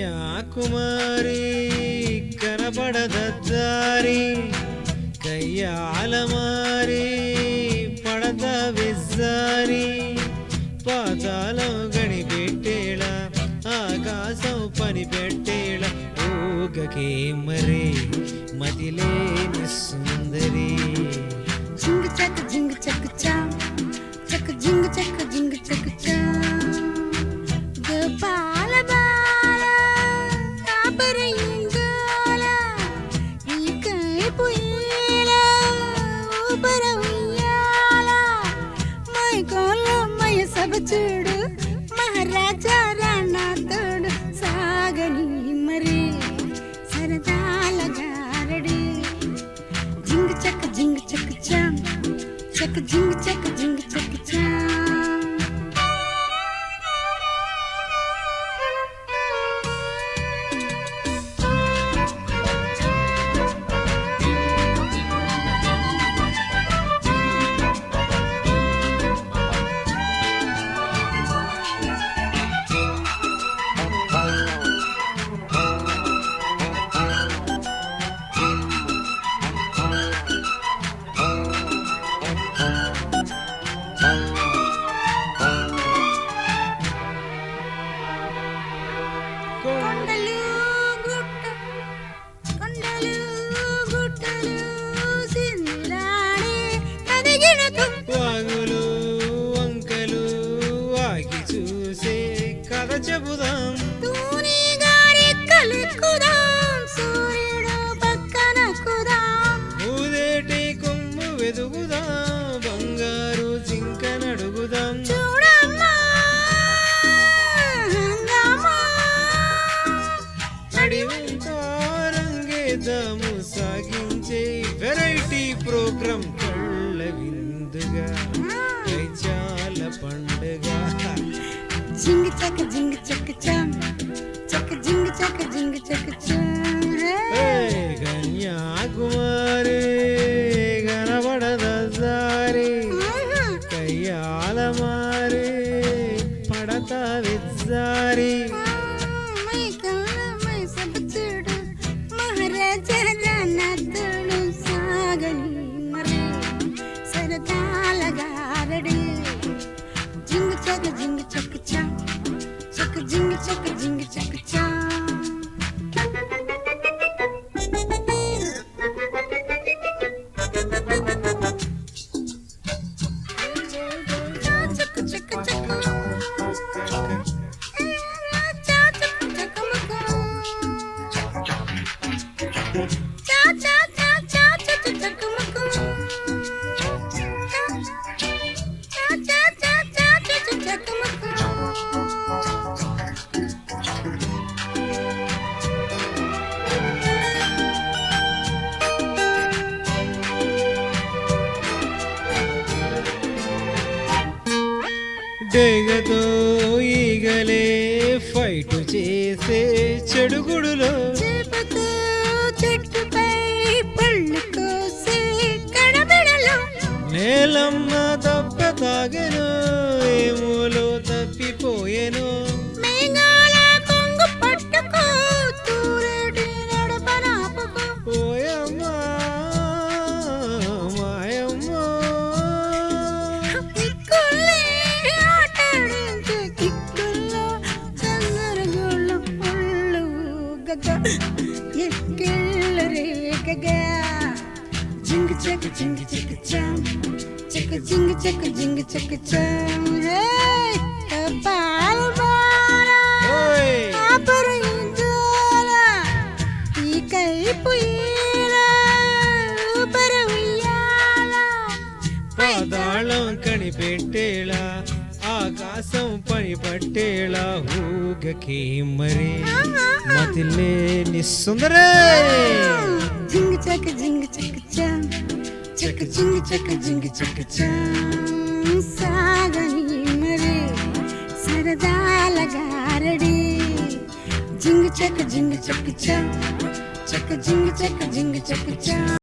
కన్యాకుమారి కనబడదారి కయ్యాలమారి పడద విజ్జారి పాతాళం గడిపెట్టేళ ఆకాశం పని పెట్టేళ ఊగకే మరే మదిలేని సుందరి జింగ్ చక్ చా చక్ జింగ్ చక్ చా గోపాల బాల కాపరయింగోల ఈ కైపు ఈల ఊపర ఉయ్యాల మై కోల మై సబ చూడు మహారాజా రాణా తోడు సాగని మరి సరదాల గారడి జింగ్ చక్ చా చక్ జింగ్ చక్ చా కొండలు గుట్టలు సింధురాణి కదిగిన వాగులు వంకలు వాగి చూసే కథ చెబుదాం తూని గారి కలెక్కుదాం సూర్యుడు పక్కన కుదాం ఊదేటి కొమ్ము వెదుగుదాం బంగారు జింక నడుగుదాం చూడమ్మా హంగామా అడివంతా రంగేద్దాము సాగించే వెరైటీ ప్రోగ్రాం కళ్ళ విందుగా వైచాల పండుగ జింగ్ చక్ చా చక్ జింగ్ చక్ చా కన్యాకుమారి కనబడదారి కయ్యాలమారి పడత విజ్జారి మై కోల మై సబ చూడు మహారాజా రాణా తోడు సాగని మరి సరదాల గారడి జింగ్ చక్ చా చక్ జింగ్ చక్ చా డేగతో ఈగలే ఫైట్ చేసే చెడుగుడులో చేపతో చెట్టుపై పళ్ళు కోసే కడబిడలో నేలమ్మ దెబ్బ తాగెను ఏమూలో తప్పిపోయెను మేఘాల కొంగు పట్టుకో తూరెడి నడపనాపుకో పోయమ్మా మాయమ్మా కిక్కులే ఆటాడించే కిక్కుల్లో చందరగోళం ఒళ్ళు గగ ఎక్కిళ్ళ రేగగా జింగ్ చక్ చా చక్ జింగ్ చక్ చా కపాల బాల ఓయ్ కాపరయింగోల ఈ కైపు ఈల ఊపర ఉయ్యాల పాతాళం కనిపెట్టేలా ఆకాశం పని పట్టేలా ఊగకే మరి మతిలేని సుందరే జింగ్ చక్ చా జింగ్ చక చా సాగని మరే సరదాల గారడి జింగ్ చక చా చక జింగ్ చక చా